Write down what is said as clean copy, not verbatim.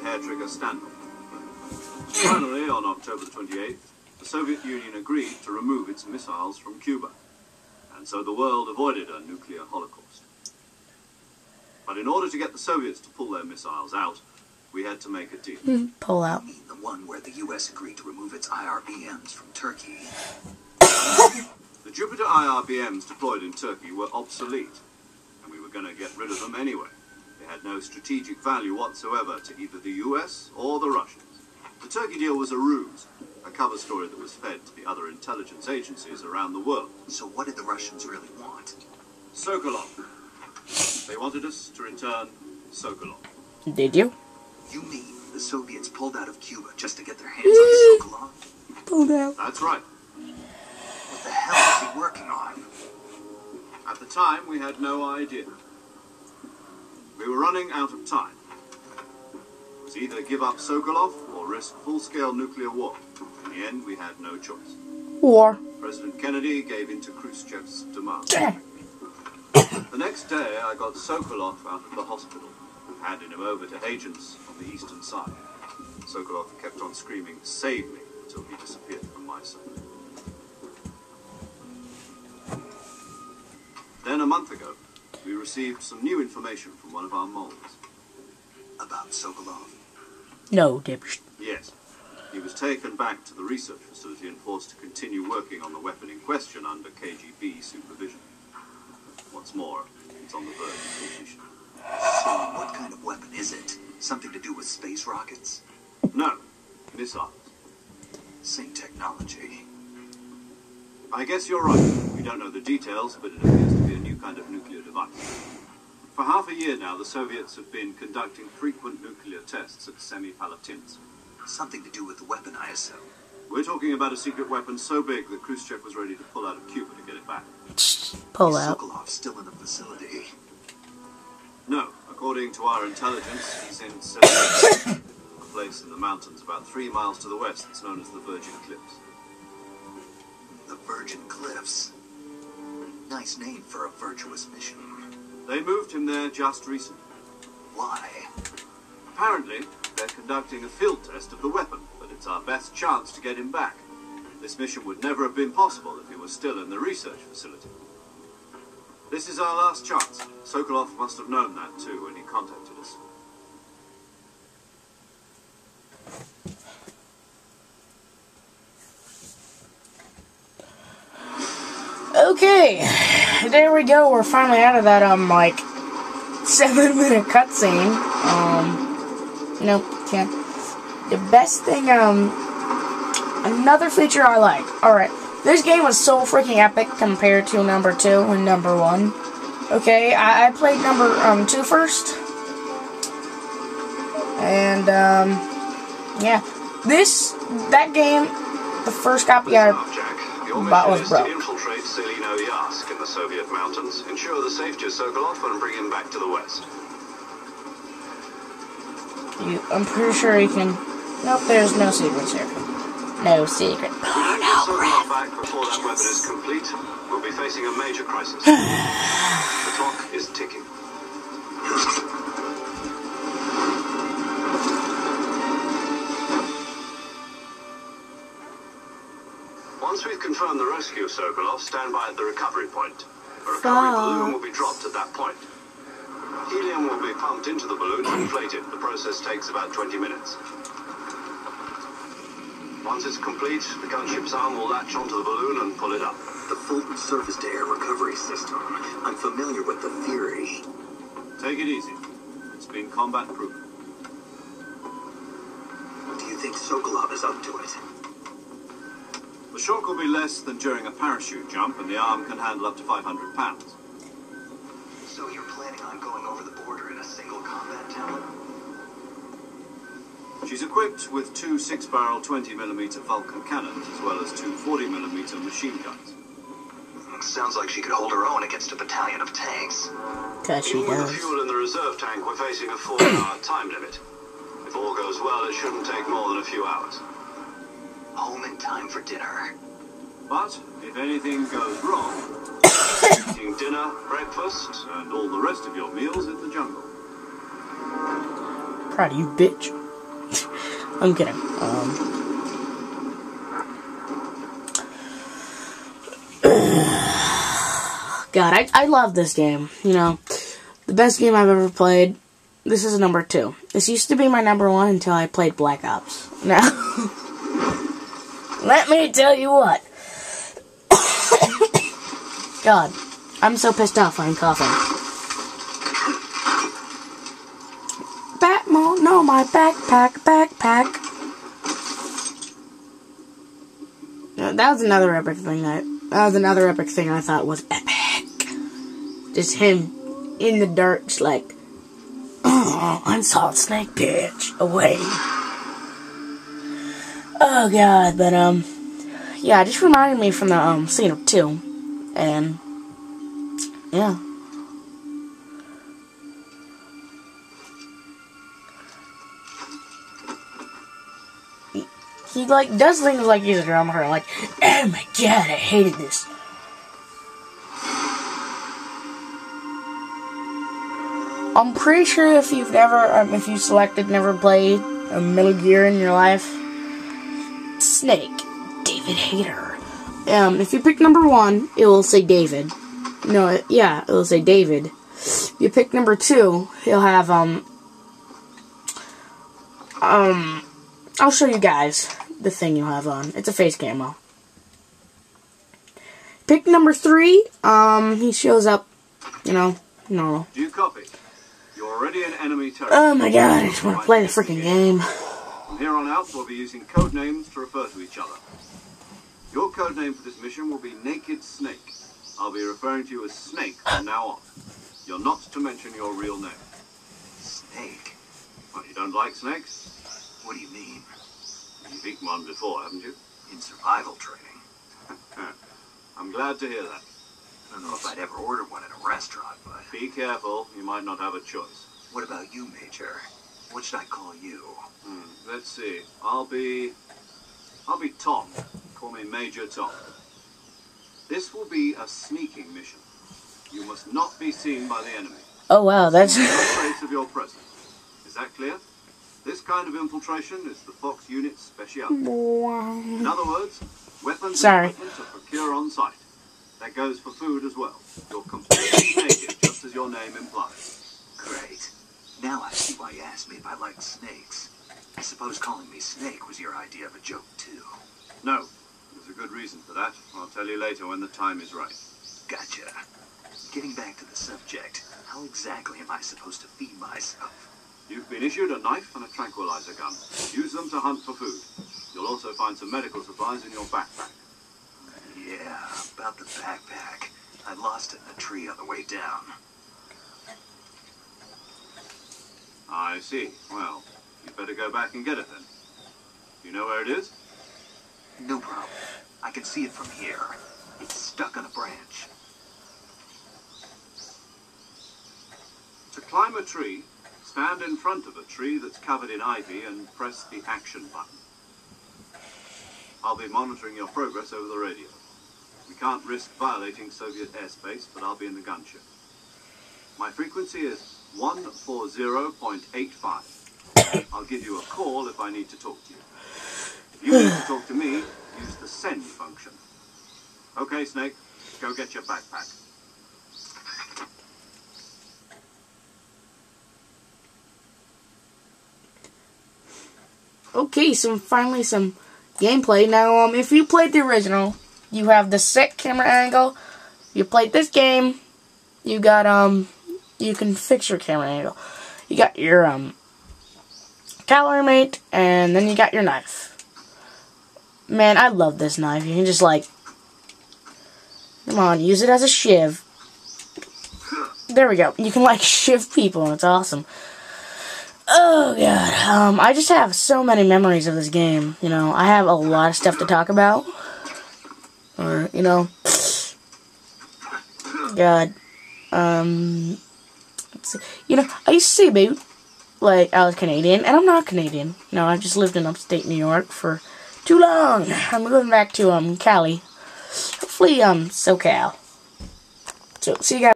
hair-trigger standoff. Finally, on October the 28th, the Soviet Union agreed to remove its missiles from Cuba, and so the world avoided a nuclear holocaust. But in order to get the Soviets to pull their missiles out, we had to make a deal. Pull out. You mean the one where the U.S. agreed to remove its IRBMs from Turkey? The Jupiter IRBMs deployed in Turkey were obsolete, and we were going to get rid of them anyway. They had no strategic value whatsoever to either the US or the Russians. The Turkey deal was a ruse, a cover story that was fed to the other intelligence agencies around the world. So what did the Russians really want? Sokolov. They wanted us to return Sokolov. Did you? You mean the Soviets pulled out of Cuba just to get their hands on Sokolov? Pulled out. That's right. What the hell is he working on? At the time, we had no idea. We were running out of time. It was either give up Sokolov or risk full-scale nuclear war. In the end, we had no choice. War. President Kennedy gave in to Khrushchev's demands. The next day, I got Sokolov out of the hospital and handed him over to agents on the eastern side. Sokolov kept on screaming, "Save me," until he disappeared from my sight. Then, a month ago, we received some new information from one of our moles. About Sokolov? No, dipshit. Yes. He was taken back to the research facility and forced to continue working on the weapon in question under KGB supervision. What's more, it's on the verge of completion. So, what kind of weapon is it? Something to do with space rockets? No. Missiles. Same technology. I guess you're right. We don't know the details, but it appears to be a new kind of nuclear device. For half a year now, the Soviets have been conducting frequent nuclear tests at Semipalatinsk. Something to do with the weapon, I assume. We're talking about a secret weapon so big that Khrushchev was ready to pull out of Cuba to get it back. Pull out. Sokolov still in the facility? No. According to our intelligence, he's in Siberia, a place in the mountains about 3 miles to the west that's known as the Virgin Cliffs. The Virgin Cliffs. Nice name for a virtuous mission. They moved him there just recently. Why? Apparently, they're conducting a field test of the weapon, but it's our best chance to get him back. This mission would never have been possible if he was still in the research facility. This is our last chance. Sokolov must have known that too when he contacted us. Okay, there we go. We're finally out of that, like, 7-minute cutscene. Nope, can't. The best thing, another feature I like. Alright, this game was so freaking epic compared to number 2 and number 1. Okay, I played number 2 first. And, yeah. That game, the first copy I bought was broke. Infiltrate in the Soviet mountains, ensure the safety of Sokolov, and bring him back to the west. I'm pretty sure you can. Nope, there's no secrets here. No secret. Oh no, Sokolov back before that weapon is complete, we'll be facing a major crisis. The clock is ticking. Once we've confirmed the rescue of Sokolov, stand by at the recovery point. A recovery balloon will be dropped at that point. Helium will be pumped into the balloon to inflate it. The process takes about 20 minutes. Once it's complete, the gunship's arm will latch onto the balloon and pull it up. The Fulton surface-to-air recovery system. I'm familiar with the theory. Take it easy. It's been combat-proven. Do you think Sokolov is up to it? The shock will be less than during a parachute jump, and the arm can handle up to 500 pounds. So you're planning on going over the border in a single combat talent? She's equipped with 2 6-barrel 20mm Vulcan cannons, as well as 2 40mm machine guns. Sounds like she could hold her own against a battalion of tanks. Cause she Even with the does. fuel in the reserve tank, we're facing a 4-hour time limit. If all goes well, it shouldn't take more than a few hours. Home in time for dinner. But if anything goes wrong, eating dinner, breakfast, and all the rest of your meals in the jungle. Proud of you, bitch. I'm kidding. God, I love this game. You know, the best game I've ever played. This is number 2. This used to be my number 1 until I played Black Ops. Now, let me tell you what. God, I'm so pissed off I'm coughing. Batmon, no, my backpack. That was another epic thing I thought was epic. Just him in the dirt, just like, oh, unsolved snake, bitch, away. Oh God, but yeah, it just reminded me from the scene of 2, and yeah. He like does things like he's a drummer, like, oh my God, I hated this. I'm pretty sure if you've never, if you selected never played a Metal Gear in your life, Snake, David Hayter. If you pick number 1, it will say David. No, yeah, it will say David. If you pick number 2, he'll have, I'll show you guys the thing you'll have on. It's a face camo. Pick number 3, he shows up, you know, normal. Do you copy? You're already in enemy territory. Oh my God, I just want to play the freaking game. From here on out, we'll be using code names to refer to each other. Your code name for this mission will be Naked Snake. I'll be referring to you as Snake from now on. You're not to mention your real name. Snake? Well, you don't like snakes? What do you mean? You've eaten one before, haven't you? In survival training. I'm glad to hear that. I don't know if I'd ever order one at a restaurant, but... Be careful, you might not have a choice. What about you, Major? What should I call you? Let's see. I'll be Tom. Call me Major Tom. This will be a sneaking mission. You must not be seen by the enemy. Oh wow, that's... No trace of your presence. Is that clear? This kind of infiltration is the Fox unit's specialty. In other words, weapons and equipment are procure on site. That goes for food as well. You're completely naked, just as your name implies. Great. Now I see why you asked me if I liked snakes. I suppose calling me Snake was your idea of a joke, too. No. There's a good reason for that. I'll tell you later when the time is right. Gotcha. Getting back to the subject, how exactly am I supposed to feed myself? You've been issued a knife and a tranquilizer gun. Use them to hunt for food. You'll also find some medical supplies in your backpack. Yeah, about the backpack. I lost it in a tree on the way down. I see. Well, you'd better go back and get it then. You know where it is? No problem. I can see it from here. It's stuck on a branch. To climb a tree, stand in front of a tree that's covered in ivy and press the action button. I'll be monitoring your progress over the radio. We can't risk violating Soviet airspace, but I'll be in the gunship. My frequency is 140.85. I'll give you a call if I need to talk to you. If you need to talk to me, use the send function. Okay, Snake, go get your backpack. Okay, finally some gameplay. Now, if you played the original, you have the set camera angle. You played this game, you got, you can fix your camera angle. You got your, calorimeter, and then you got your knife. Man, I love this knife. You can just, like, come on, use it as a shiv. There we go. You can, like, shiv people, and it's awesome. Oh, God. I just have so many memories of this game. You know, I have a lot of stuff to talk about. Or, you know, God. You know, I used to say about, like, I was Canadian, and I'm not Canadian. No, I've just lived in upstate New York for too long. I'm moving back to, Cali. Hopefully, SoCal. So, see you guys.